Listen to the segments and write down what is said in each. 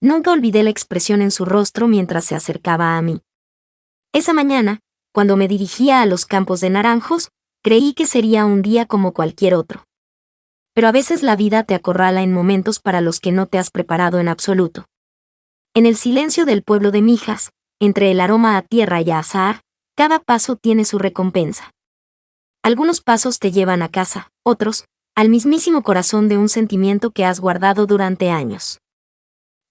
Nunca olvidé la expresión en su rostro mientras se acercaba a mí. Esa mañana, cuando me dirigía a los campos de naranjos, creí que sería un día como cualquier otro. Pero a veces la vida te acorrala en momentos para los que no te has preparado en absoluto. En el silencio del pueblo de Mijas, entre el aroma a tierra y a azahar, cada paso tiene su recompensa. Algunos pasos te llevan a casa, otros, al mismísimo corazón de un sentimiento que has guardado durante años.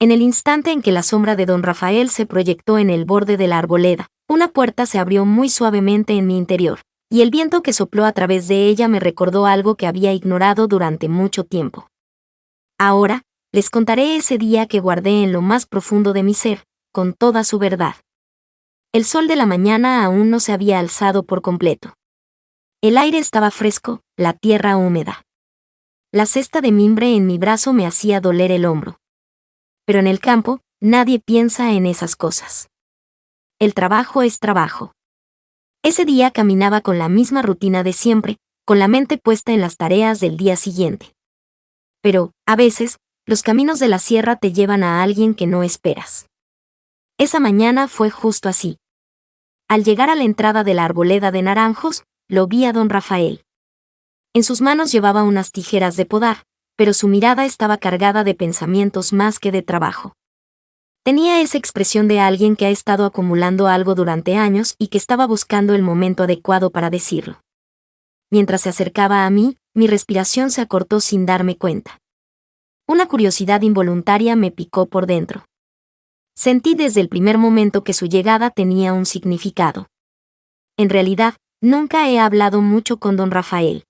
En el instante en que la sombra de don Rafael se proyectó en el borde de la arboleda, una puerta se abrió muy suavemente en mi interior, y el viento que sopló a través de ella me recordó algo que había ignorado durante mucho tiempo. Ahora, les contaré ese día que guardé en lo más profundo de mi ser, con toda su verdad. El sol de la mañana aún no se había alzado por completo. El aire estaba fresco, la tierra húmeda. La cesta de mimbre en mi brazo me hacía doler el hombro. Pero en el campo, nadie piensa en esas cosas. El trabajo es trabajo. Ese día caminaba con la misma rutina de siempre, con la mente puesta en las tareas del día siguiente. Pero, a veces, los caminos de la sierra te llevan a alguien que no esperas. Esa mañana fue justo así. Al llegar a la entrada de la arboleda de naranjos, lo vi a don Rafael. En sus manos llevaba unas tijeras de podar, pero su mirada estaba cargada de pensamientos más que de trabajo. Tenía esa expresión de alguien que ha estado acumulando algo durante años y que estaba buscando el momento adecuado para decirlo. Mientras se acercaba a mí, mi respiración se acortó sin darme cuenta. Una curiosidad involuntaria me picó por dentro. Sentí desde el primer momento que su llegada tenía un significado. En realidad, nunca he hablado mucho con don Rafael.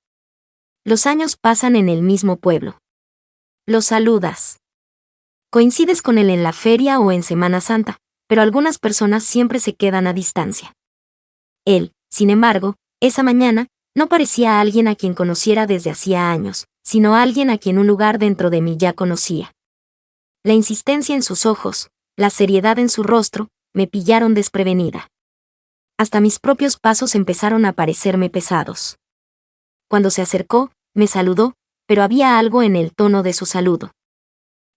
Los años pasan en el mismo pueblo. Lo saludas. Coincides con él en la feria o en Semana Santa, pero algunas personas siempre se quedan a distancia. Él, sin embargo, esa mañana, no parecía a alguien a quien conociera desde hacía años, sino a alguien a quien un lugar dentro de mí ya conocía. La insistencia en sus ojos, la seriedad en su rostro, me pillaron desprevenida. Hasta mis propios pasos empezaron a parecerme pesados. Cuando se acercó, me saludó, pero había algo en el tono de su saludo.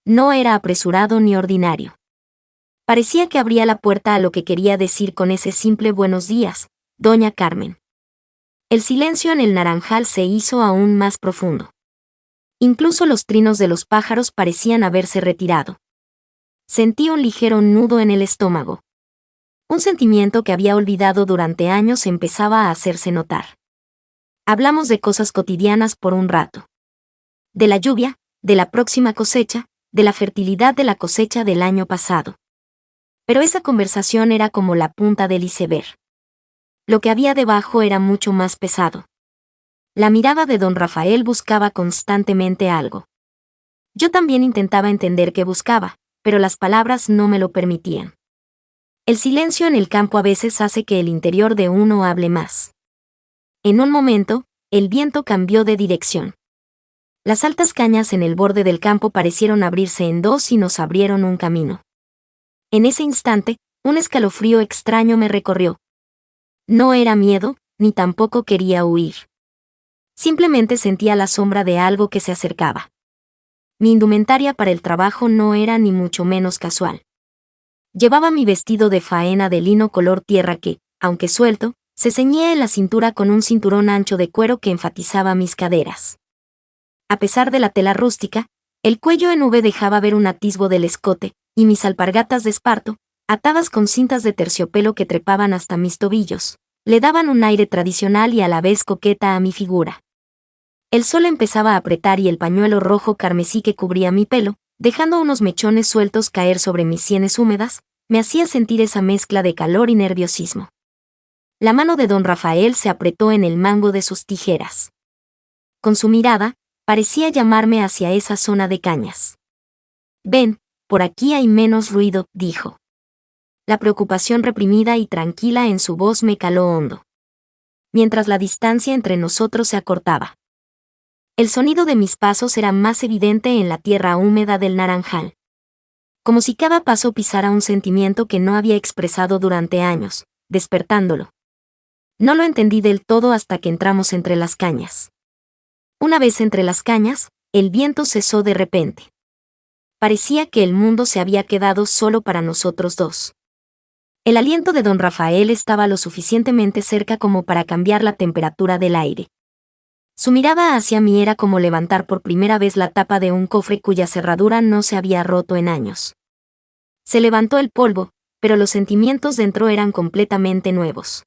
No era apresurado ni ordinario. Parecía que abría la puerta a lo que quería decir con ese simple buenos días, doña Carmen. El silencio en el naranjal se hizo aún más profundo. Incluso los trinos de los pájaros parecían haberse retirado. Sentí un ligero nudo en el estómago. Un sentimiento que había olvidado durante años empezaba a hacerse notar. Hablamos de cosas cotidianas por un rato. De la lluvia, de la próxima cosecha, de la fertilidad de la cosecha del año pasado. Pero esa conversación era como la punta del iceberg. Lo que había debajo era mucho más pesado. La mirada de don Rafael buscaba constantemente algo. Yo también intentaba entender qué buscaba, pero las palabras no me lo permitían. El silencio en el campo a veces hace que el interior de uno hable más. En un momento, el viento cambió de dirección. Las altas cañas en el borde del campo parecieron abrirse en dos y nos abrieron un camino. En ese instante, un escalofrío extraño me recorrió. No era miedo, ni tampoco quería huir. Simplemente sentía la sombra de algo que se acercaba. Mi indumentaria para el trabajo no era ni mucho menos casual. Llevaba mi vestido de faena de lino color tierra que, aunque suelto, se ceñía en la cintura con un cinturón ancho de cuero que enfatizaba mis caderas. A pesar de la tela rústica, el cuello en V dejaba ver un atisbo del escote, y mis alpargatas de esparto, atadas con cintas de terciopelo que trepaban hasta mis tobillos, le daban un aire tradicional y a la vez coqueta a mi figura. El sol empezaba a apretar y el pañuelo rojo carmesí que cubría mi pelo, dejando unos mechones sueltos caer sobre mis sienes húmedas, me hacía sentir esa mezcla de calor y nerviosismo. La mano de don Rafael se apretó en el mango de sus tijeras. Con su mirada, parecía llamarme hacia esa zona de cañas. «Ven, por aquí hay menos ruido», dijo. La preocupación reprimida y tranquila en su voz me caló hondo. Mientras la distancia entre nosotros se acortaba. El sonido de mis pasos era más evidente en la tierra húmeda del naranjal. Como si cada paso pisara un sentimiento que no había expresado durante años, despertándolo. No lo entendí del todo hasta que entramos entre las cañas. Una vez entre las cañas, el viento cesó de repente. parecía que el mundo se había quedado solo para nosotros dos. El aliento de don Rafael estaba lo suficientemente cerca como para cambiar la temperatura del aire. Su mirada hacia mí era como levantar por primera vez la tapa de un cofre cuya cerradura no se había roto en años. Se levantó el polvo, pero los sentimientos dentro eran completamente nuevos.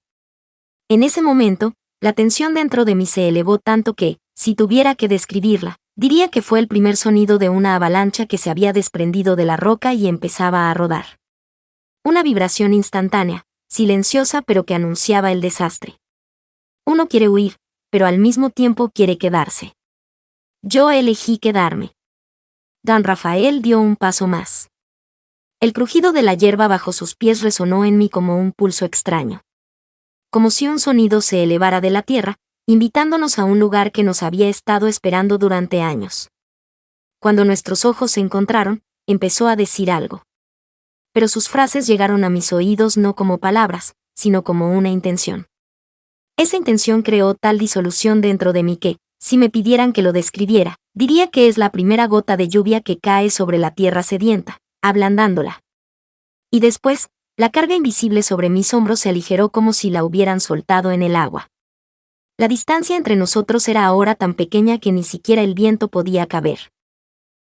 En ese momento, la tensión dentro de mí se elevó tanto que, si tuviera que describirla, diría que fue el primer sonido de una avalancha que se había desprendido de la roca y empezaba a rodar. Una vibración instantánea, silenciosa pero que anunciaba el desastre. Uno quiere huir, pero al mismo tiempo quiere quedarse. Yo elegí quedarme. Don Rafael dio un paso más. El crujido de la hierba bajo sus pies resonó en mí como un pulso extraño. Como si un sonido se elevara de la tierra, invitándonos a un lugar que nos había estado esperando durante años. Cuando nuestros ojos se encontraron, empezó a decir algo. Pero sus frases llegaron a mis oídos no como palabras, sino como una intención. Esa intención creó tal disolución dentro de mí que, si me pidieran que lo describiera, diría que es la primera gota de lluvia que cae sobre la tierra sedienta, ablandándola. Y después, la carga invisible sobre mis hombros se aligeró como si la hubieran soltado en el agua. La distancia entre nosotros era ahora tan pequeña que ni siquiera el viento podía caber.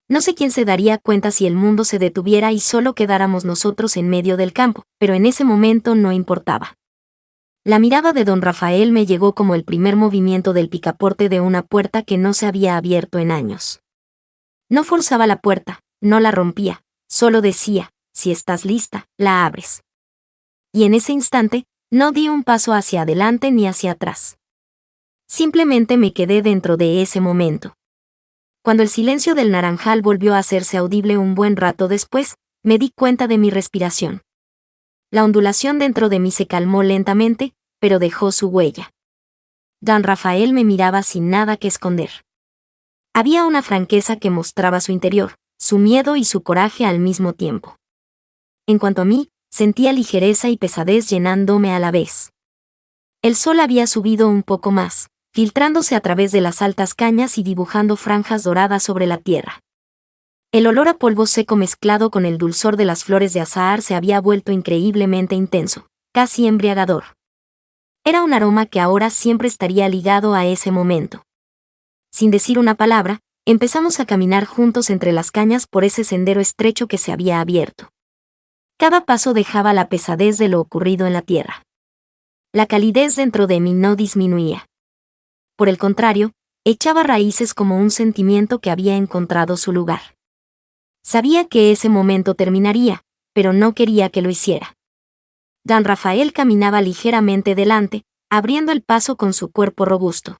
No sé quién se daría cuenta si el mundo se detuviera y solo quedáramos nosotros en medio del campo, pero en ese momento no importaba. La mirada de don Rafael me llegó como el primer movimiento del picaporte de una puerta que no se había abierto en años. No forzaba la puerta, no la rompía, solo decía, si estás lista, la abres. Y en ese instante, no di un paso hacia adelante ni hacia atrás. Simplemente me quedé dentro de ese momento. Cuando el silencio del naranjal volvió a hacerse audible un buen rato después, me di cuenta de mi respiración. La ondulación dentro de mí se calmó lentamente, pero dejó su huella. Don Rafael me miraba sin nada que esconder. Había una franqueza que mostraba su interior, su miedo y su coraje al mismo tiempo. En cuanto a mí, sentía ligereza y pesadez llenándome a la vez. El sol había subido un poco más, filtrándose a través de las altas cañas y dibujando franjas doradas sobre la tierra. El olor a polvo seco mezclado con el dulzor de las flores de azahar se había vuelto increíblemente intenso, casi embriagador. Era un aroma que ahora siempre estaría ligado a ese momento. Sin decir una palabra, empezamos a caminar juntos entre las cañas por ese sendero estrecho que se había abierto. Cada paso dejaba la pesadez de lo ocurrido en la tierra. La calidez dentro de mí no disminuía. Por el contrario, echaba raíces como un sentimiento que había encontrado su lugar. Sabía que ese momento terminaría, pero no quería que lo hiciera. Don Rafael caminaba ligeramente delante, abriendo el paso con su cuerpo robusto.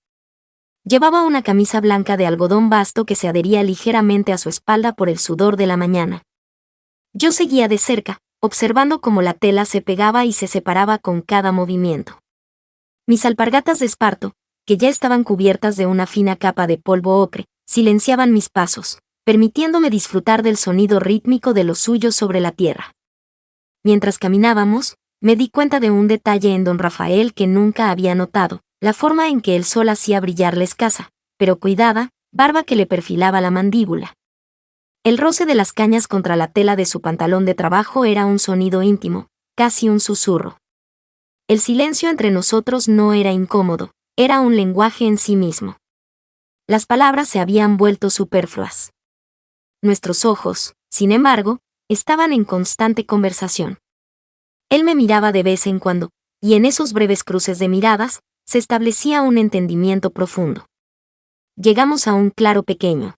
Llevaba una camisa blanca de algodón vasto que se adhería ligeramente a su espalda por el sudor de la mañana. Yo seguía de cerca, observando cómo la tela se pegaba y se separaba con cada movimiento. Mis alpargatas de esparto, que ya estaban cubiertas de una fina capa de polvo ocre, silenciaban mis pasos, permitiéndome disfrutar del sonido rítmico de los suyos sobre la tierra. Mientras caminábamos, me di cuenta de un detalle en don Rafael que nunca había notado, la forma en que el sol hacía brillar la escasa, pero cuidada, barba que le perfilaba la mandíbula. El roce de las cañas contra la tela de su pantalón de trabajo era un sonido íntimo, casi un susurro. El silencio entre nosotros no era incómodo, era un lenguaje en sí mismo. Las palabras se habían vuelto superfluas. Nuestros ojos, sin embargo, estaban en constante conversación. Él me miraba de vez en cuando, y en esos breves cruces de miradas, se establecía un entendimiento profundo. Llegamos a un claro pequeño,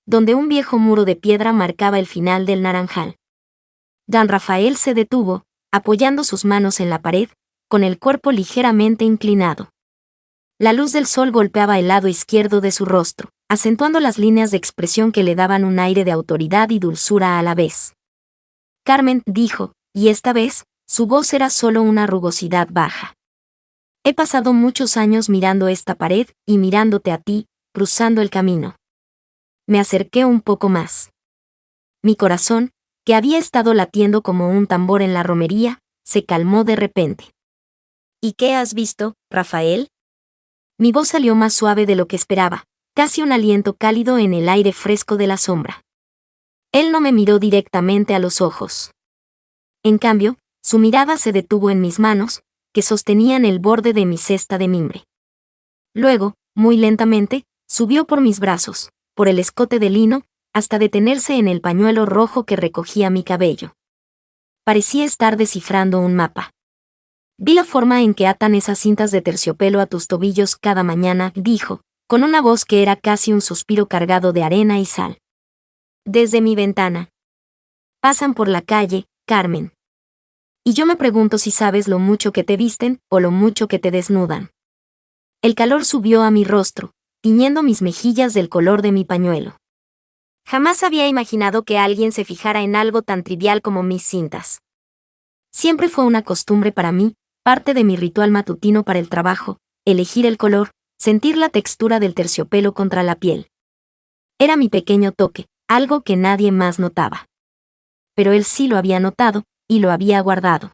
donde un viejo muro de piedra marcaba el final del naranjal. Don Rafael se detuvo, apoyando sus manos en la pared, con el cuerpo ligeramente inclinado. La luz del sol golpeaba el lado izquierdo de su rostro, acentuando las líneas de expresión que le daban un aire de autoridad y dulzura a la vez. Carmen, dijo, y esta vez, su voz era solo una rugosidad baja. He pasado muchos años mirando esta pared y mirándote a ti, cruzando el camino. Me acerqué un poco más. Mi corazón, que había estado latiendo como un tambor en la romería, se calmó de repente. ¿Y qué has visto, Rafael? Mi voz salió más suave de lo que esperaba, casi un aliento cálido en el aire fresco de la sombra. Él no me miró directamente a los ojos. En cambio, su mirada se detuvo en mis manos, que sostenían el borde de mi cesta de mimbre. Luego, muy lentamente, subió por mis brazos, por el escote de lino, hasta detenerse en el pañuelo rojo que recogía mi cabello. Parecía estar descifrando un mapa. Vi la forma en que atan esas cintas de terciopelo a tus tobillos cada mañana, dijo, con una voz que era casi un suspiro cargado de arena y sal. Desde mi ventana. Pasan por la calle, Carmen. Y yo me pregunto si sabes lo mucho que te visten o lo mucho que te desnudan. El calor subió a mi rostro, tiñendo mis mejillas del color de mi pañuelo. Jamás había imaginado que alguien se fijara en algo tan trivial como mis cintas. Siempre fue una costumbre para mí, parte de mi ritual matutino para el trabajo, elegir el color, sentir la textura del terciopelo contra la piel. Era mi pequeño toque, algo que nadie más notaba. Pero él sí lo había notado, y lo había guardado.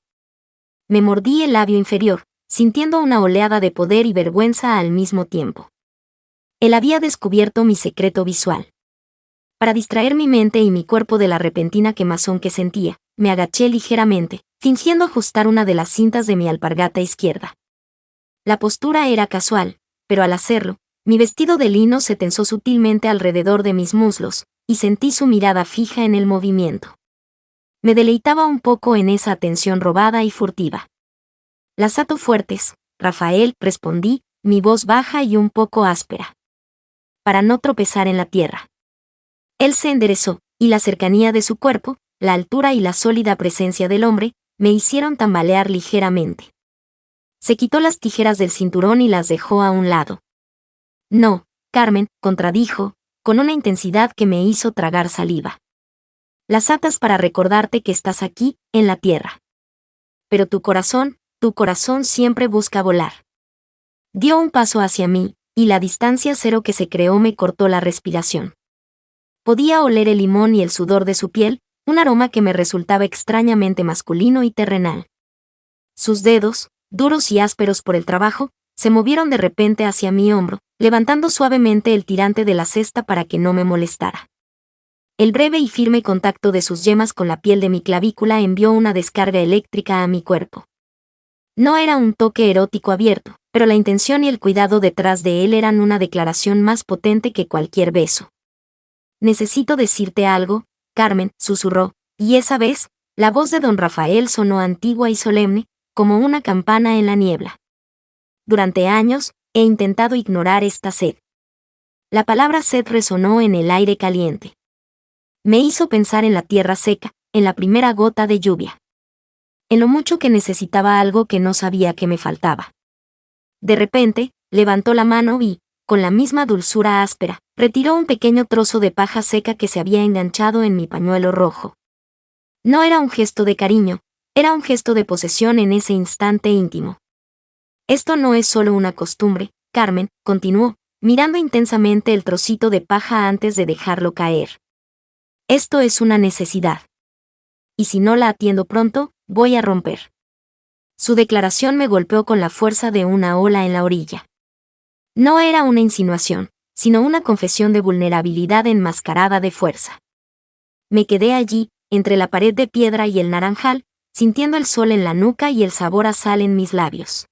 Me mordí el labio inferior, sintiendo una oleada de poder y vergüenza al mismo tiempo. Él había descubierto mi secreto visual. Para distraer mi mente y mi cuerpo de la repentina quemazón que sentía, me agaché ligeramente, fingiendo ajustar una de las cintas de mi alpargata izquierda. La postura era casual, pero al hacerlo, mi vestido de lino se tensó sutilmente alrededor de mis muslos, y sentí su mirada fija en el movimiento. Me deleitaba un poco en esa atención robada y furtiva. Las ato fuertes, Rafael, respondí, mi voz baja y un poco áspera. Para no tropezar en la tierra. Él se enderezó, y la cercanía de su cuerpo, la altura y la sólida presencia del hombre, me hicieron tambalear ligeramente. Se quitó las tijeras del cinturón y las dejó a un lado. No, Carmen, contradijo, con una intensidad que me hizo tragar saliva. Las atas para recordarte que estás aquí, en la tierra. Pero tu corazón siempre busca volar. Dio un paso hacia mí, y la distancia cero que se creó me cortó la respiración. Podía oler el limón y el sudor de su piel, un aroma que me resultaba extrañamente masculino y terrenal. Sus dedos, duros y ásperos por el trabajo, se movieron de repente hacia mi hombro, levantando suavemente el tirante de la cesta para que no me molestara. El breve y firme contacto de sus yemas con la piel de mi clavícula envió una descarga eléctrica a mi cuerpo. No era un toque erótico abierto, pero la intención y el cuidado detrás de él eran una declaración más potente que cualquier beso. Necesito decirte algo, Carmen, susurró, y esa vez, la voz de don Rafael sonó antigua y solemne, como una campana en la niebla. Durante años, he intentado ignorar esta sed. La palabra sed resonó en el aire caliente. Me hizo pensar en la tierra seca, en la primera gota de lluvia. En lo mucho que necesitaba algo que no sabía que me faltaba. De repente, levantó la mano y, con la misma dulzura áspera, retiró un pequeño trozo de paja seca que se había enganchado en mi pañuelo rojo. No era un gesto de cariño, era un gesto de posesión en ese instante íntimo. Esto no es solo una costumbre, Carmen, continuó, mirando intensamente el trocito de paja antes de dejarlo caer. Esto es una necesidad. Y si no la atiendo pronto, voy a romper. Su declaración me golpeó con la fuerza de una ola en la orilla. No era una insinuación, sino una confesión de vulnerabilidad enmascarada de fuerza. Me quedé allí, entre la pared de piedra y el naranjal, sintiendo el sol en la nuca y el sabor a sal en mis labios.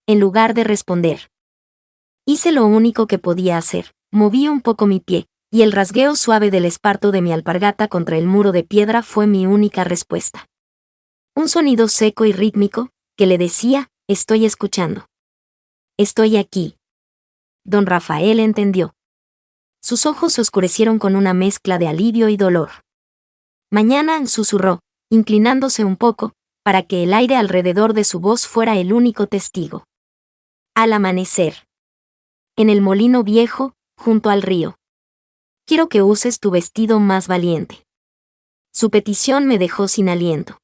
En lugar de responder, hice lo único que podía hacer, moví un poco mi pie, y el rasgueo suave del esparto de mi alpargata contra el muro de piedra fue mi única respuesta. Un sonido seco y rítmico, que le decía, estoy escuchando. Estoy aquí. Don Rafael entendió. Sus ojos se oscurecieron con una mezcla de alivio y dolor. Mañana, susurró, inclinándose un poco, para que el aire alrededor de su voz fuera el único testigo. Al amanecer. En el molino viejo, junto al río. Quiero que uses tu vestido más valiente. Su petición me dejó sin aliento.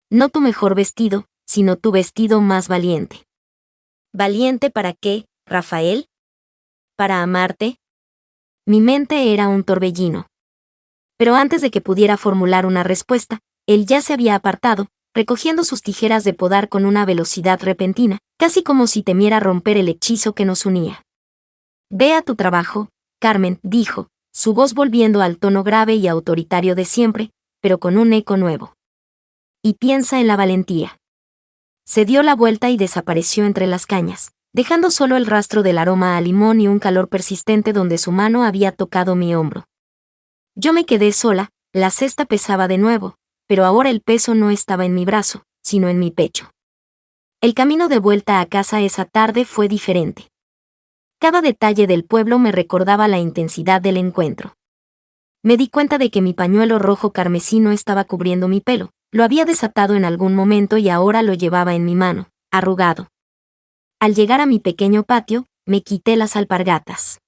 No tu mejor vestido, sino tu vestido más valiente. ¿Valiente para qué, Rafael? ¿Para amarte? Mi mente era un torbellino. Pero antes de que pudiera formular una respuesta, él ya se había apartado, recogiendo sus tijeras de podar con una velocidad repentina, casi como si temiera romper el hechizo que nos unía. Ve a tu trabajo, Carmen, dijo, su voz volviendo al tono grave y autoritario de siempre, pero con un eco nuevo. Y piensa en la valentía. Se dio la vuelta y desapareció entre las cañas, dejando solo el rastro del aroma a limón y un calor persistente donde su mano había tocado mi hombro. Yo me quedé sola, la cesta pesaba de nuevo, pero ahora el peso no estaba en mi brazo, sino en mi pecho. El camino de vuelta a casa esa tarde fue diferente. Cada detalle del pueblo me recordaba la intensidad del encuentro. Me di cuenta de que mi pañuelo rojo carmesí no estaba cubriendo mi pelo, lo había desatado en algún momento y ahora lo llevaba en mi mano, arrugado. Al llegar a mi pequeño patio, me quité las alpargatas.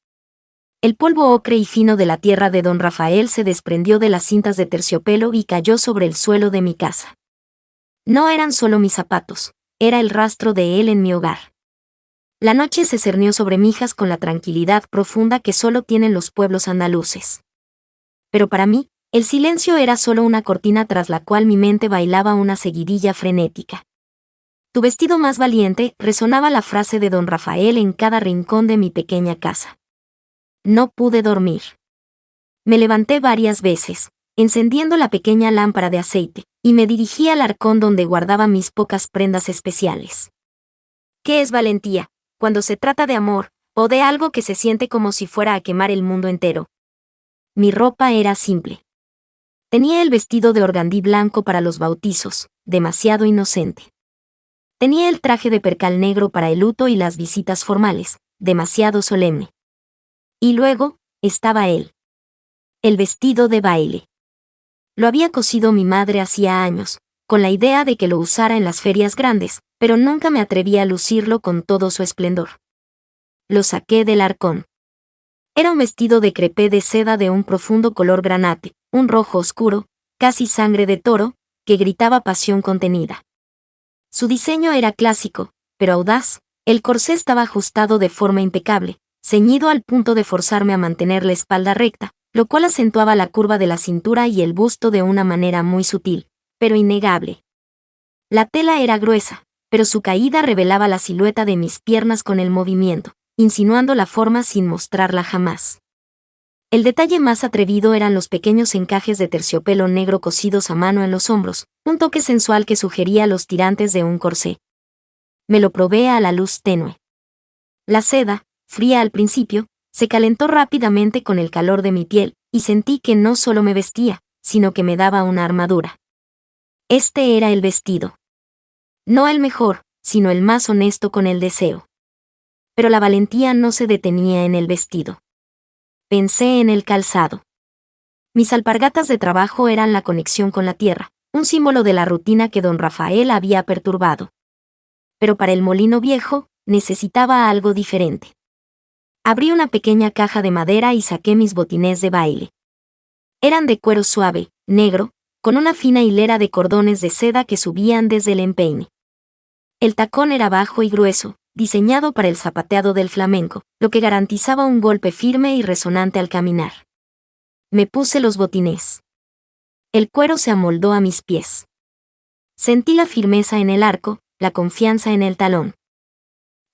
El polvo ocre y fino de la tierra de don Rafael se desprendió de las cintas de terciopelo y cayó sobre el suelo de mi casa. No eran solo mis zapatos, era el rastro de él en mi hogar. La noche se cernió sobre Mijas con la tranquilidad profunda que solo tienen los pueblos andaluces. Pero para mí, el silencio era solo una cortina tras la cual mi mente bailaba una seguidilla frenética. Tu vestido más valiente, resonaba la frase de don Rafael en cada rincón de mi pequeña casa. No pude dormir. Me levanté varias veces, encendiendo la pequeña lámpara de aceite, y me dirigí al arcón donde guardaba mis pocas prendas especiales. ¿Qué es valentía, cuando se trata de amor, o de algo que se siente como si fuera a quemar el mundo entero? Mi ropa era simple. Tenía el vestido de organdí blanco para los bautizos, demasiado inocente. Tenía el traje de percal negro para el luto y las visitas formales, demasiado solemne. Y luego, estaba él. El vestido de baile. Lo había cosido mi madre hacía años, con la idea de que lo usara en las ferias grandes, pero nunca me atreví a lucirlo con todo su esplendor. Lo saqué del arcón. Era un vestido de crepé de seda de un profundo color granate, un rojo oscuro, casi sangre de toro, que gritaba pasión contenida. Su diseño era clásico, pero audaz, el corsé estaba ajustado de forma impecable, ceñido al punto de forzarme a mantener la espalda recta, lo cual acentuaba la curva de la cintura y el busto de una manera muy sutil, pero innegable. La tela era gruesa, pero su caída revelaba la silueta de mis piernas con el movimiento, insinuando la forma sin mostrarla jamás. El detalle más atrevido eran los pequeños encajes de terciopelo negro cosidos a mano en los hombros, un toque sensual que sugería los tirantes de un corsé. Me lo probé a la luz tenue. La seda, fría al principio, se calentó rápidamente con el calor de mi piel, y sentí que no solo me vestía, sino que me daba una armadura. Este era el vestido. No el mejor, sino el más honesto con el deseo. Pero la valentía no se detenía en el vestido. Pensé en el calzado. Mis alpargatas de trabajo eran la conexión con la tierra, un símbolo de la rutina que don Rafael había perturbado. Pero para el molino viejo, necesitaba algo diferente. Abrí una pequeña caja de madera y saqué mis botines de baile. Eran de cuero suave, negro, con una fina hilera de cordones de seda que subían desde el empeine. El tacón era bajo y grueso, diseñado para el zapateado del flamenco, lo que garantizaba un golpe firme y resonante al caminar. Me puse los botines. El cuero se amoldó a mis pies. Sentí la firmeza en el arco, la confianza en el talón.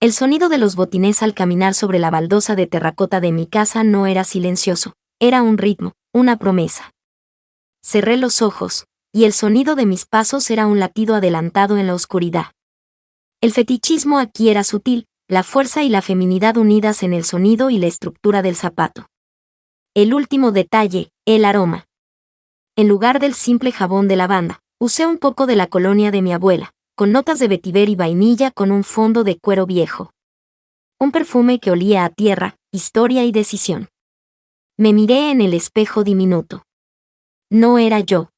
El sonido de los botines al caminar sobre la baldosa de terracota de mi casa no era silencioso, era un ritmo, una promesa. Cerré los ojos, y el sonido de mis pasos era un latido adelantado en la oscuridad. El fetichismo aquí era sutil, la fuerza y la feminidad unidas en el sonido y la estructura del zapato. El último detalle, el aroma. En lugar del simple jabón de lavanda, usé un poco de la colonia de mi abuela, con notas de vetiver y vainilla con un fondo de cuero viejo. Un perfume que olía a tierra, historia y decisión. Me miré en el espejo diminuto. No era yo.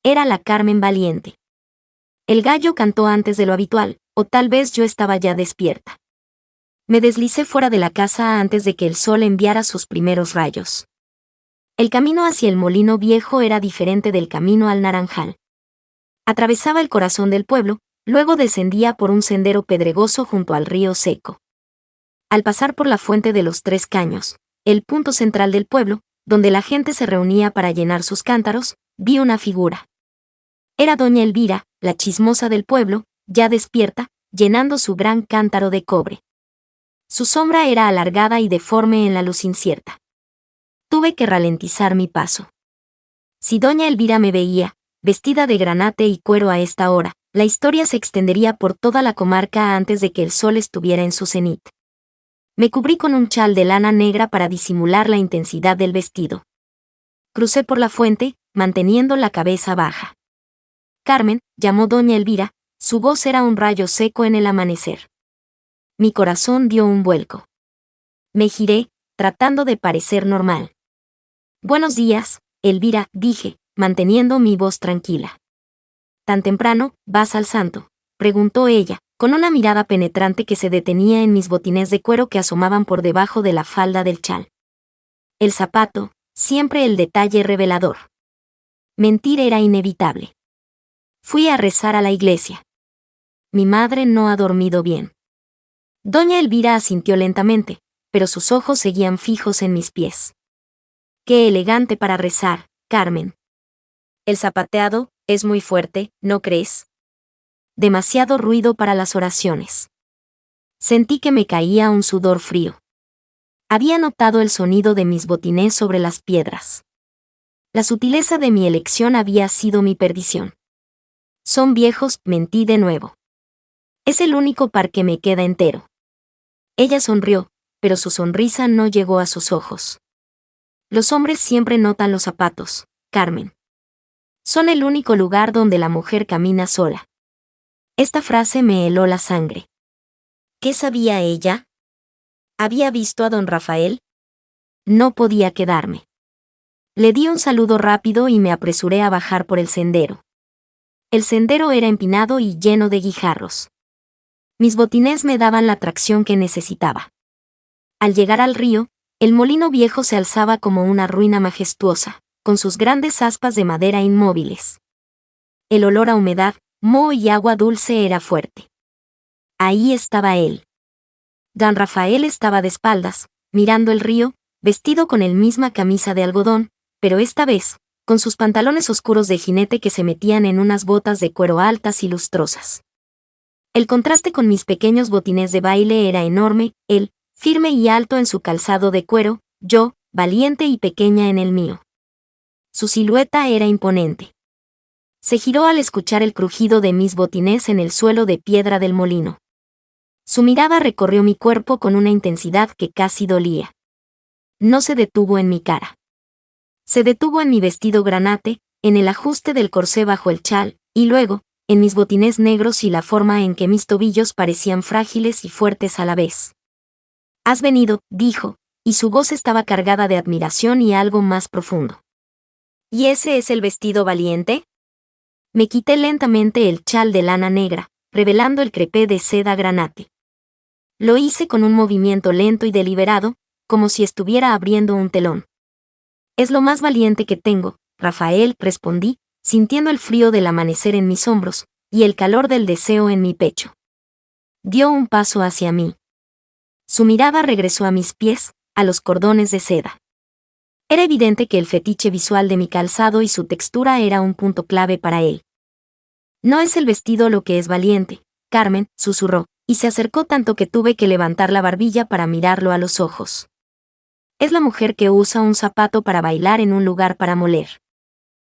Era la Carmen valiente. El gallo cantó antes de lo habitual, o tal vez yo estaba ya despierta. Me deslicé fuera de la casa antes de que el sol enviara sus primeros rayos. El camino hacia el molino viejo era diferente del camino al Naranjal. Atravesaba el corazón del pueblo, luego descendía por un sendero pedregoso junto al río seco. Al pasar por la fuente de los Tres Caños, el punto central del pueblo, donde la gente se reunía para llenar sus cántaros, vi una figura. Era doña Elvira, la chismosa del pueblo, ya despierta, llenando su gran cántaro de cobre. Su sombra era alargada y deforme en la luz incierta. Tuve que ralentizar mi paso. Si doña Elvira me veía, vestida de granate y cuero a esta hora, la historia se extendería por toda la comarca antes de que el sol estuviera en su cenit. Me cubrí con un chal de lana negra para disimular la intensidad del vestido. Crucé por la fuente, manteniendo la cabeza baja. Carmen, llamó doña Elvira, su voz era un rayo seco en el amanecer. Mi corazón dio un vuelco. Me giré, tratando de parecer normal. Buenos días, Elvira, dije, manteniendo mi voz tranquila. ¿Tan temprano, vas al santo?, preguntó ella, con una mirada penetrante que se detenía en mis botines de cuero que asomaban por debajo de la falda del chal. El zapato, siempre el detalle revelador. Mentir era inevitable. Fui a rezar a la iglesia. Mi madre no ha dormido bien. Doña Elvira asintió lentamente, pero sus ojos seguían fijos en mis pies. Qué elegante para rezar, Carmen. El zapateado es muy fuerte, ¿no crees? Demasiado ruido para las oraciones. Sentí que me caía un sudor frío. Había notado el sonido de mis botines sobre las piedras. La sutileza de mi elección había sido mi perdición. Son viejos, mentí de nuevo. Es el único par que me queda entero. Ella sonrió, pero su sonrisa no llegó a sus ojos. Los hombres siempre notan los zapatos, Carmen. Son el único lugar donde la mujer camina sola. Esta frase me heló la sangre. ¿Qué sabía ella? ¿Había visto a don Rafael? No podía quedarme. Le di un saludo rápido y me apresuré a bajar por el sendero. El sendero era empinado y lleno de guijarros. Mis botines me daban la tracción que necesitaba. Al llegar al río, el molino viejo se alzaba como una ruina majestuosa, con sus grandes aspas de madera inmóviles. El olor a humedad, moho y agua dulce era fuerte. Ahí estaba él. Don Rafael estaba de espaldas, mirando el río, vestido con el misma camisa de algodón, pero esta vez, con sus pantalones oscuros de jinete que se metían en unas botas de cuero altas y lustrosas. El contraste con mis pequeños botines de baile era enorme, él, firme y alto en su calzado de cuero, yo, valiente y pequeña en el mío. Su silueta era imponente. Se giró al escuchar el crujido de mis botines en el suelo de piedra del molino. Su mirada recorrió mi cuerpo con una intensidad que casi dolía. No se detuvo en mi cara. Se detuvo en mi vestido granate, en el ajuste del corsé bajo el chal, y luego, en mis botines negros y la forma en que mis tobillos parecían frágiles y fuertes a la vez. Has venido, dijo, y su voz estaba cargada de admiración y algo más profundo. ¿Y ese es el vestido valiente? Me quité lentamente el chal de lana negra, revelando el crepé de seda granate. Lo hice con un movimiento lento y deliberado, como si estuviera abriendo un telón. Es lo más valiente que tengo, Rafael, respondí, sintiendo el frío del amanecer en mis hombros, y el calor del deseo en mi pecho. Dio un paso hacia mí. Su mirada regresó a mis pies, a los cordones de seda. Era evidente que el fetiche visual de mi calzado y su textura era un punto clave para él. No es el vestido lo que es valiente, Carmen, susurró, y se acercó tanto que tuve que levantar la barbilla para mirarlo a los ojos. Es la mujer que usa un zapato para bailar en un lugar para moler.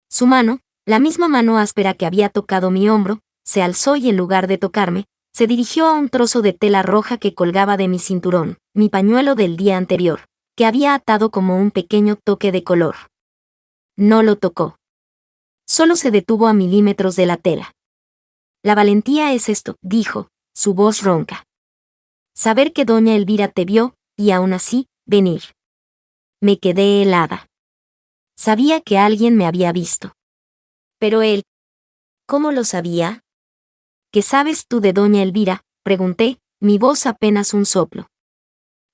Su mano, la misma mano áspera que había tocado mi hombro, se alzó y en lugar de tocarme, se dirigió a un trozo de tela roja que colgaba de mi cinturón, mi pañuelo del día anterior, que había atado como un pequeño toque de color. No lo tocó. Solo se detuvo a milímetros de la tela. La valentía es esto, dijo, su voz ronca. Saber que doña Elvira te vio, y aún así, venir. Me quedé helada. Sabía que alguien me había visto. Pero él, ¿cómo lo sabía? ¿Qué sabes tú de doña Elvira?, pregunté, mi voz apenas un soplo.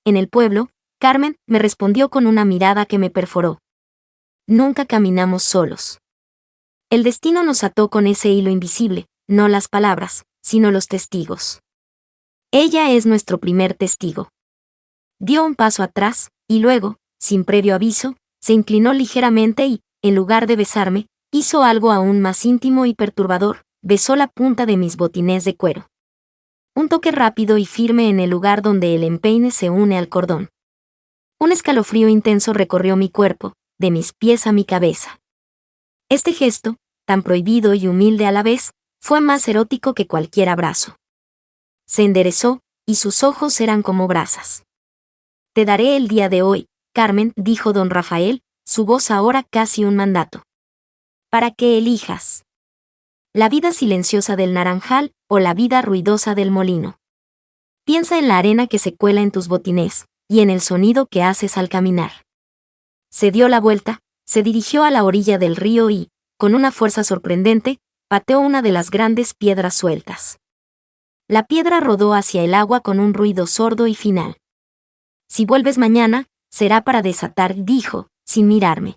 En el pueblo, Carmen, me respondió con una mirada que me perforó. Nunca caminamos solos. El destino nos ató con ese hilo invisible, no las palabras, sino los testigos. Ella es nuestro primer testigo. Dio un paso atrás, y luego, sin previo aviso, se inclinó ligeramente y, en lugar de besarme, hizo algo aún más íntimo y perturbador, besó la punta de mis botines de cuero. Un toque rápido y firme en el lugar donde el empeine se une al cordón. Un escalofrío intenso recorrió mi cuerpo, de mis pies a mi cabeza. Este gesto, tan prohibido y humilde a la vez, fue más erótico que cualquier abrazo. Se enderezó, y sus ojos eran como brasas. Te daré el día de hoy, Carmen, dijo don Rafael, su voz ahora casi un mandato. Para que elijas. La vida silenciosa del naranjal o la vida ruidosa del molino. Piensa en la arena que se cuela en tus botines, y en el sonido que haces al caminar. Se dio la vuelta, se dirigió a la orilla del río y, con una fuerza sorprendente, pateó una de las grandes piedras sueltas. La piedra rodó hacia el agua con un ruido sordo y final. Si vuelves mañana, será para desatar, dijo, sin mirarme.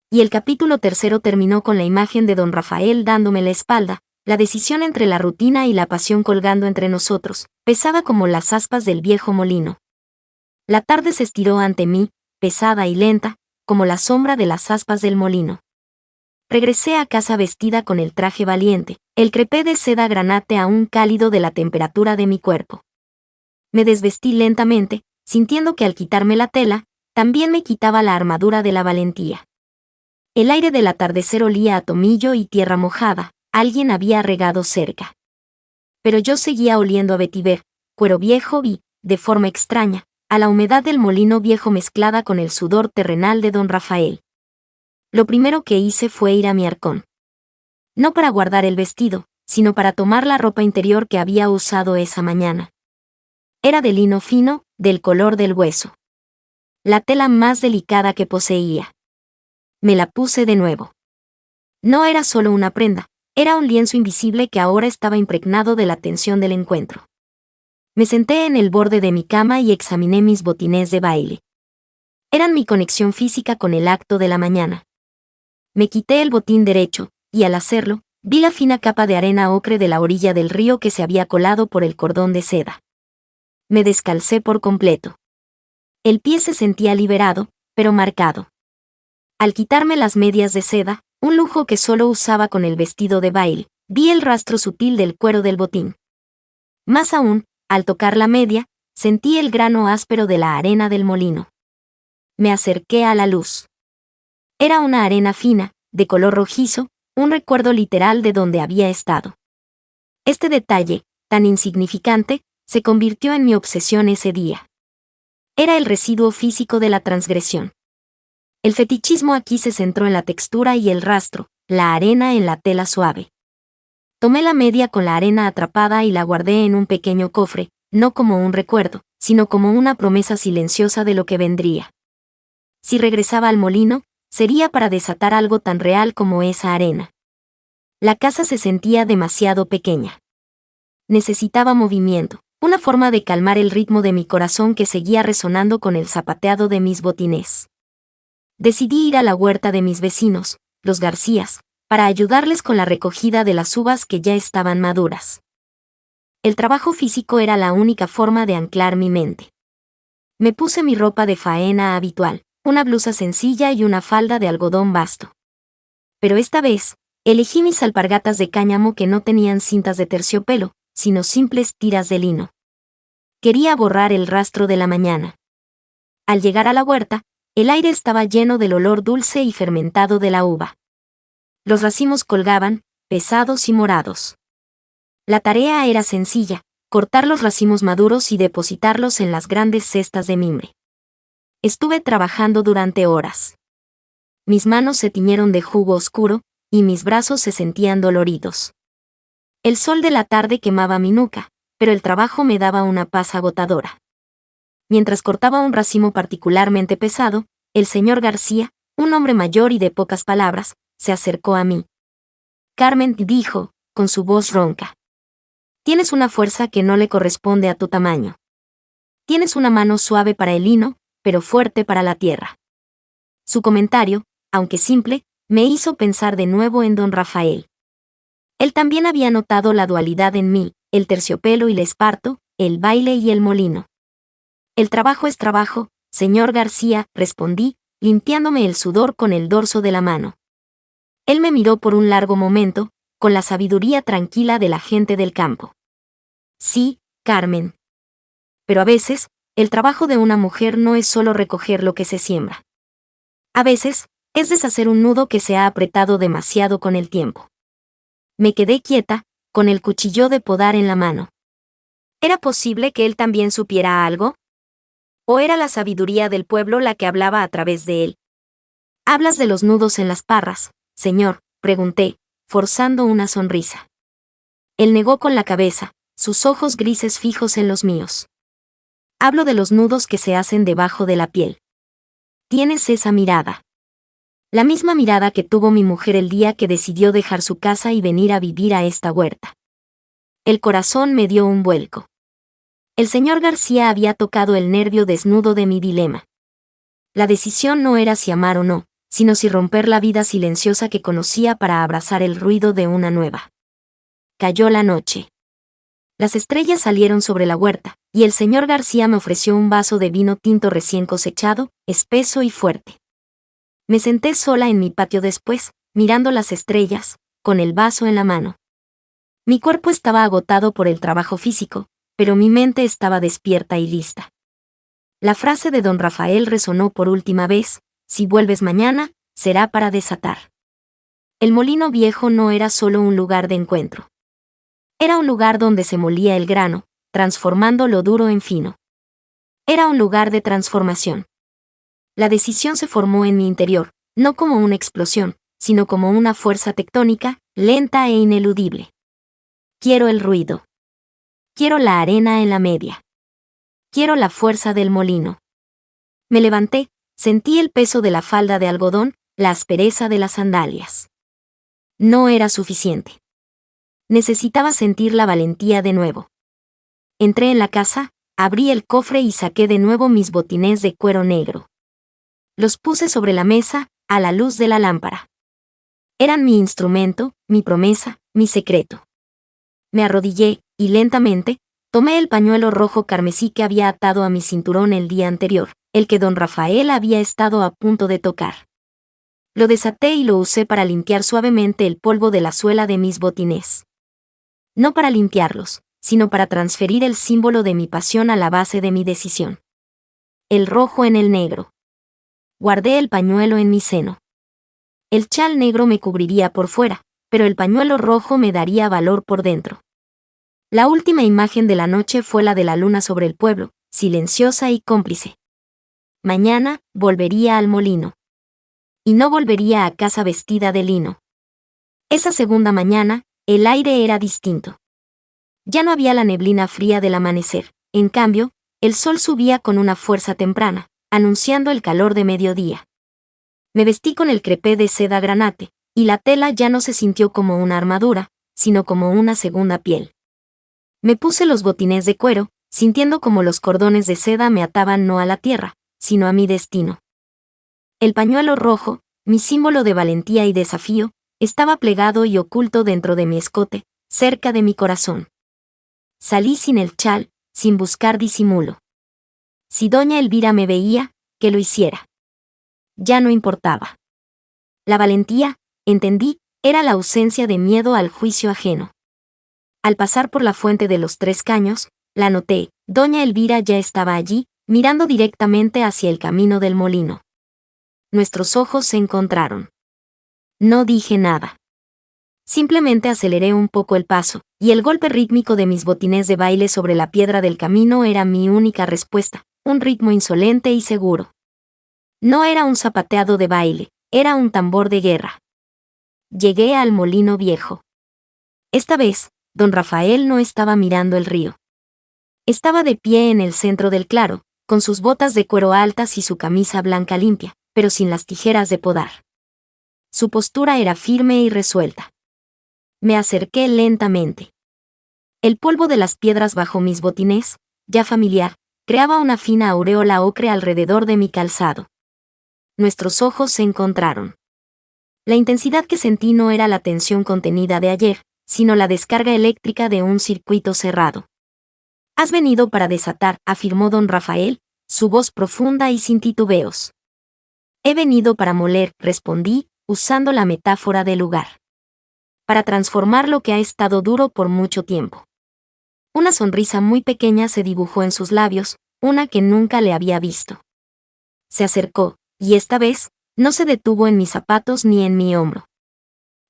Y el capítulo 3 terminó con la imagen de don Rafael dándome la espalda, la decisión entre la rutina y la pasión colgando entre nosotros, pesada como las aspas del viejo molino. La tarde se estiró ante mí, pesada y lenta, como la sombra de las aspas del molino. Regresé a casa vestida con el traje valiente, el crepé de seda granate aún cálido de la temperatura de mi cuerpo. Me desvestí lentamente, sintiendo que al quitarme la tela, también me quitaba la armadura de la valentía. El aire del atardecer olía a tomillo y tierra mojada, alguien había regado cerca. Pero yo seguía oliendo a vetiver, cuero viejo y, de forma extraña, a la humedad del molino viejo mezclada con el sudor terrenal de don Rafael. Lo primero que hice fue ir a mi arcón. No para guardar el vestido, sino para tomar la ropa interior que había usado esa mañana. Era de lino fino, del color del hueso. La tela más delicada que poseía. Me la puse de nuevo. No era solo una prenda, era un lienzo invisible que ahora estaba impregnado de la tensión del encuentro. Me senté en el borde de mi cama y examiné mis botines de baile. Eran mi conexión física con el acto de la mañana. Me quité el botín derecho, y al hacerlo, vi la fina capa de arena ocre de la orilla del río que se había colado por el cordón de seda. Me descalcé por completo. El pie se sentía liberado, pero marcado. Al quitarme las medias de seda, un lujo que solo usaba con el vestido de baile, vi el rastro sutil del cuero del botín. Más aún, al tocar la media, sentí el grano áspero de la arena del molino. Me acerqué a la luz. Era una arena fina, de color rojizo, un recuerdo literal de donde había estado. Este detalle, tan insignificante, se convirtió en mi obsesión ese día. Era el residuo físico de la transgresión. El fetichismo aquí se centró en la textura y el rastro, la arena en la tela suave. Tomé la media con la arena atrapada y la guardé en un pequeño cofre, no como un recuerdo, sino como una promesa silenciosa de lo que vendría. Si regresaba al molino, sería para desatar algo tan real como esa arena. La casa se sentía demasiado pequeña. Necesitaba movimiento, una forma de calmar el ritmo de mi corazón que seguía resonando con el zapateado de mis botines. Decidí ir a la huerta de mis vecinos, los Garcías, para ayudarles con la recogida de las uvas que ya estaban maduras. El trabajo físico era la única forma de anclar mi mente. Me puse mi ropa de faena habitual, una blusa sencilla y una falda de algodón vasto. Pero esta vez, elegí mis alpargatas de cáñamo que no tenían cintas de terciopelo, sino simples tiras de lino. Quería borrar el rastro de la mañana. Al llegar a la huerta, el aire estaba lleno del olor dulce y fermentado de la uva. Los racimos colgaban, pesados y morados. La tarea era sencilla, cortar los racimos maduros y depositarlos en las grandes cestas de mimbre. Estuve trabajando durante horas. Mis manos se tiñeron de jugo oscuro, y mis brazos se sentían doloridos. El sol de la tarde quemaba mi nuca, pero el trabajo me daba una paz agotadora. Mientras cortaba un racimo particularmente pesado, el señor García, un hombre mayor y de pocas palabras, se acercó a mí. Carmen, dijo, con su voz ronca. Tienes una fuerza que no le corresponde a tu tamaño. Tienes una mano suave para el lino, pero fuerte para la tierra. Su comentario, aunque simple, me hizo pensar de nuevo en don Rafael. Él también había notado la dualidad en mí, el terciopelo y el esparto, el baile y el molino. El trabajo es trabajo, señor García, respondí, limpiándome el sudor con el dorso de la mano. Él me miró por un largo momento, con la sabiduría tranquila de la gente del campo. Sí, Carmen. Pero a veces, El trabajo de una mujer no es solo recoger lo que se siembra. A veces, es deshacer un nudo que se ha apretado demasiado con el tiempo. Me quedé quieta, con el cuchillo de podar en la mano. ¿Era posible que él también supiera algo? ¿O era la sabiduría del pueblo la que hablaba a través de él? «¿Hablas de los nudos en las parras, señor?», pregunté, forzando una sonrisa. Él negó con la cabeza, sus ojos grises fijos en los míos. «Hablo de los nudos que se hacen debajo de la piel. Tienes esa mirada. La misma mirada que tuvo mi mujer el día que decidió dejar su casa y venir a vivir a esta huerta». El corazón me dio un vuelco. El señor García había tocado el nervio desnudo de mi dilema. La decisión no era si amar o no, sino si romper la vida silenciosa que conocía para abrazar el ruido de una nueva. Cayó la noche. Las estrellas salieron sobre la huerta, y el señor García me ofreció un vaso de vino tinto recién cosechado, espeso y fuerte. Me senté sola en mi patio después, mirando las estrellas, con el vaso en la mano. Mi cuerpo estaba agotado por el trabajo físico, pero mi mente estaba despierta y lista. La frase de don Rafael resonó por última vez: «Si vuelves mañana, será para desatar». El molino viejo no era solo un lugar de encuentro. Era un lugar donde se molía el grano, transformando lo duro en fino. Era un lugar de transformación. La decisión se formó en mi interior, no como una explosión, sino como una fuerza tectónica, lenta e ineludible. Quiero el ruido. Quiero la arena en la media. Quiero la fuerza del molino. Me levanté, sentí el peso de la falda de algodón, la aspereza de las sandalias. No era suficiente. Necesitaba sentir la valentía de nuevo. Entré en la casa, abrí el cofre y saqué de nuevo mis botines de cuero negro. Los puse sobre la mesa, a la luz de la lámpara. Eran mi instrumento, mi promesa, mi secreto. Me arrodillé, y lentamente, tomé el pañuelo rojo carmesí que había atado a mi cinturón el día anterior, el que don Rafael había estado a punto de tocar. Lo desaté y lo usé para limpiar suavemente el polvo de la suela de mis botines. No para limpiarlos, sino para transferir el símbolo de mi pasión a la base de mi decisión. El rojo en el negro. Guardé el pañuelo en mi seno. El chal negro me cubriría por fuera, pero el pañuelo rojo me daría valor por dentro. La última imagen de la noche fue la de la luna sobre el pueblo, silenciosa y cómplice. Mañana, volvería al molino. Y no volvería a casa vestida de lino. Esa segunda mañana, el aire era distinto. Ya no había la neblina fría del amanecer, en cambio, el sol subía con una fuerza temprana, anunciando el calor de mediodía. Me vestí con el crepé de seda granate, y la tela ya no se sintió como una armadura, sino como una segunda piel. Me puse los botines de cuero, sintiendo como los cordones de seda me ataban no a la tierra, sino a mi destino. El pañuelo rojo, mi símbolo de valentía y desafío, estaba plegado y oculto dentro de mi escote, cerca de mi corazón. Salí sin el chal, sin buscar disimulo. Si doña Elvira me veía, que lo hiciera. Ya no importaba. La valentía, entendí, era la ausencia de miedo al juicio ajeno. Al pasar por la fuente de los 3 caños, la noté, doña Elvira ya estaba allí, mirando directamente hacia el camino del molino. Nuestros ojos se encontraron. No dije nada. Simplemente aceleré un poco el paso, y el golpe rítmico de mis botines de baile sobre la piedra del camino era mi única respuesta, un ritmo insolente y seguro. No era un zapateado de baile, era un tambor de guerra. Llegué al molino viejo. Esta vez, don Rafael no estaba mirando el río. Estaba de pie en el centro del claro, con sus botas de cuero altas y su camisa blanca limpia, pero sin las tijeras de podar. Su postura era firme y resuelta. Me acerqué lentamente. El polvo de las piedras bajo mis botines, ya familiar, creaba una fina aureola ocre alrededor de mi calzado. Nuestros ojos se encontraron. La intensidad que sentí no era la tensión contenida de ayer, sino la descarga eléctrica de un circuito cerrado. «Has venido para desatar», afirmó don Rafael, su voz profunda y sin titubeos. «He venido para moler», respondí, usando la metáfora del lugar. «Para transformar lo que ha estado duro por mucho tiempo». Una sonrisa muy pequeña se dibujó en sus labios, una que nunca le había visto. Se acercó, y esta vez, no se detuvo en mis zapatos ni en mi hombro.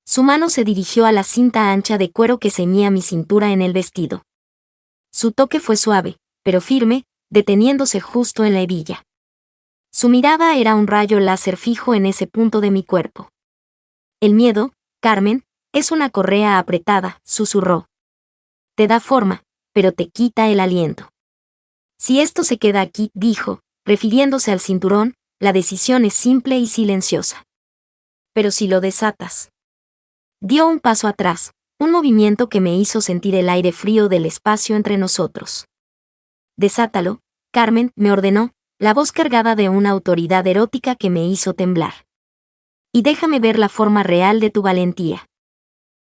Su mano se dirigió a la cinta ancha de cuero que ceñía mi cintura en el vestido. Su toque fue suave, pero firme, deteniéndose justo en la hebilla. Su mirada era un rayo láser fijo en ese punto de mi cuerpo. El miedo, Carmen, es una correa apretada, susurró. Te da forma, pero te quita el aliento. Si esto se queda aquí, dijo, refiriéndose al cinturón, la decisión es simple y silenciosa. Pero si lo desatas. Dio un paso atrás, un movimiento que me hizo sentir el aire frío del espacio entre nosotros. Desátalo, Carmen, me ordenó, la voz cargada de una autoridad erótica que me hizo temblar. Y déjame ver la forma real de tu valentía.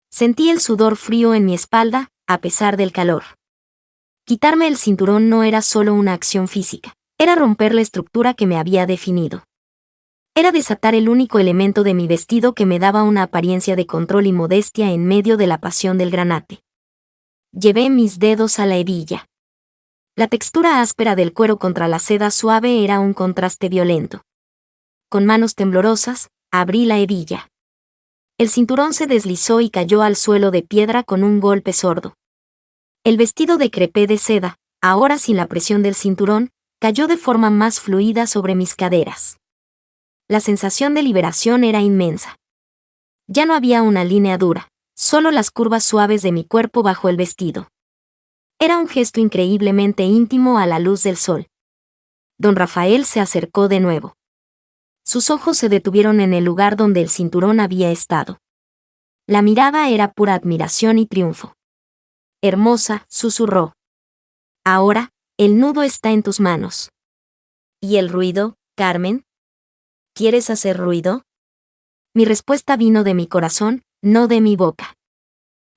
Sentí el sudor frío en mi espalda, a pesar del calor. Quitarme el cinturón no era solo una acción física, era romper la estructura que me había definido. Era desatar el único elemento de mi vestido que me daba una apariencia de control y modestia en medio de la pasión del granate. Llevé mis dedos a la hebilla. La textura áspera del cuero contra la seda suave era un contraste violento. Con manos temblorosas, abrí la hebilla. El cinturón se deslizó y cayó al suelo de piedra con un golpe sordo. El vestido de crepé de seda, ahora sin la presión del cinturón, cayó de forma más fluida sobre mis caderas. La sensación de liberación era inmensa. Ya no había una línea dura, solo las curvas suaves de mi cuerpo bajo el vestido. Era un gesto increíblemente íntimo a la luz del sol. Don Rafael se acercó de nuevo. Sus ojos se detuvieron en el lugar donde el cinturón había estado. La mirada era pura admiración y triunfo. Hermosa, susurró. Ahora, el nudo está en tus manos. ¿Y el ruido, Carmen? ¿Quieres hacer ruido? Mi respuesta vino de mi corazón, no de mi boca.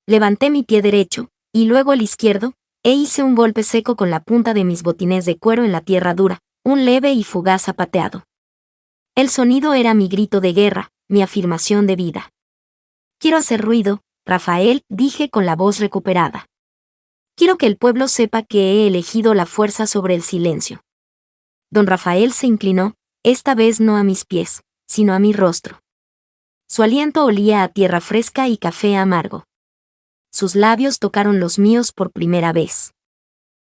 Levanté mi pie derecho, y luego el izquierdo, e hice un golpe seco con la punta de mis botines de cuero en la tierra dura, un leve y fugaz zapateado. El sonido era mi grito de guerra, mi afirmación de vida. Quiero hacer ruido, Rafael, dije con la voz recuperada. Quiero que el pueblo sepa que he elegido la fuerza sobre el silencio. Don Rafael se inclinó, esta vez no a mis pies, sino a mi rostro. Su aliento olía a tierra fresca y café amargo. Sus labios tocaron los míos por primera vez.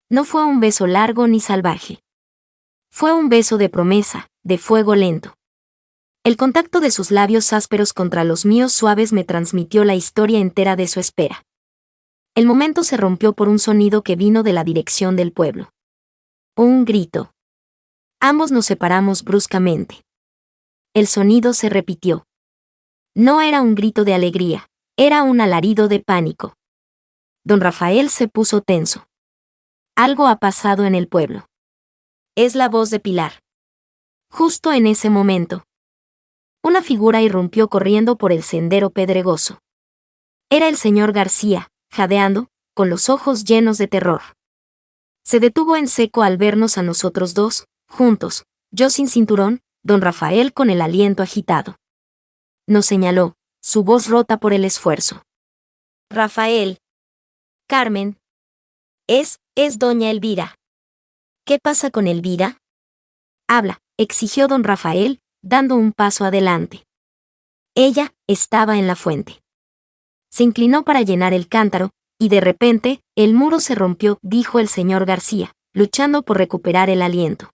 No fue un beso largo ni salvaje. Fue un beso de promesa, de fuego lento. El contacto de sus labios ásperos contra los míos suaves me transmitió la historia entera de su espera. El momento se rompió por un sonido que vino de la dirección del pueblo. Un grito. Ambos nos separamos bruscamente. El sonido se repitió. No era un grito de alegría, era un alarido de pánico. Don Rafael se puso tenso. Algo ha pasado en el pueblo. Es la voz de Pilar. Justo en ese momento, una figura irrumpió corriendo por el sendero pedregoso. Era el señor García, jadeando, con los ojos llenos de terror. Se detuvo en seco al vernos a nosotros dos, juntos, yo sin cinturón, don Rafael con el aliento agitado. Nos señaló, su voz rota por el esfuerzo. Rafael. Carmen. Es doña Elvira. ¿Qué pasa con Elvira? Habla, exigió don Rafael, dando un paso adelante. Ella estaba en la fuente. Se inclinó para llenar el cántaro, y de repente, el muro se rompió, dijo el señor García, luchando por recuperar el aliento.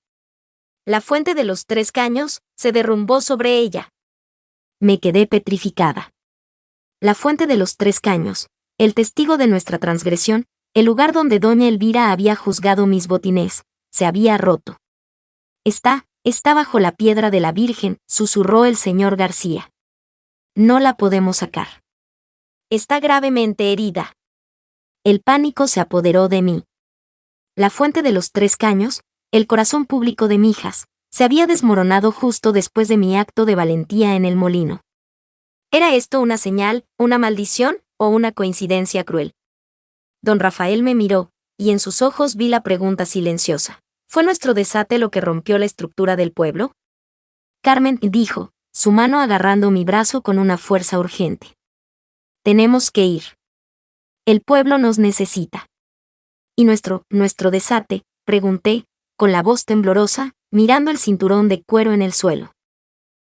La fuente de los 3 caños se derrumbó sobre ella. Me quedé petrificada. La fuente de los 3 caños, el testigo de nuestra transgresión, el lugar donde doña Elvira había juzgado mis botines, se había roto. Está bajo la piedra de la Virgen, susurró el señor García. No la podemos sacar. Está gravemente herida. El pánico se apoderó de mí. La fuente de los 3 caños, el corazón público de Mijas, se había desmoronado justo después de mi acto de valentía en el molino. ¿Era esto una señal, una maldición, o una coincidencia cruel? Don Rafael me miró, y en sus ojos vi la pregunta silenciosa. ¿Fue nuestro desate lo que rompió la estructura del pueblo? Carmen dijo, su mano agarrando mi brazo con una fuerza urgente. Tenemos que ir. El pueblo nos necesita. ¿Y nuestro desate? Pregunté, con la voz temblorosa, mirando el cinturón de cuero en el suelo.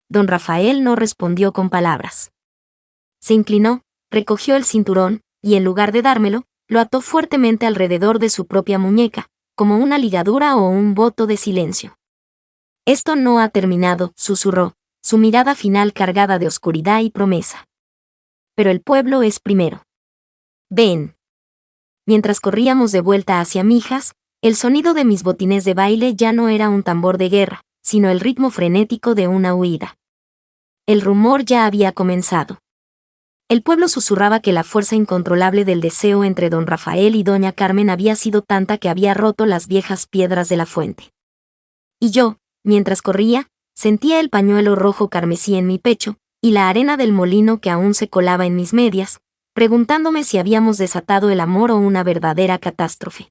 Don Rafael no respondió con palabras. Se inclinó, recogió el cinturón, y en lugar de dármelo, lo ató fuertemente alrededor de su propia muñeca, como una ligadura o un voto de silencio. Esto no ha terminado, susurró, su mirada final cargada de oscuridad y promesa. Pero el pueblo es primero. Ven. Mientras corríamos de vuelta hacia Mijas, el sonido de mis botines de baile ya no era un tambor de guerra, sino el ritmo frenético de una huida. El rumor ya había comenzado. El pueblo susurraba que la fuerza incontrolable del deseo entre don Rafael y doña Carmen había sido tanta que había roto las viejas piedras de la fuente. Y yo, mientras corría, sentía el pañuelo rojo carmesí en mi pecho, y la arena del molino que aún se colaba en mis medias, preguntándome si habíamos desatado el amor o una verdadera catástrofe.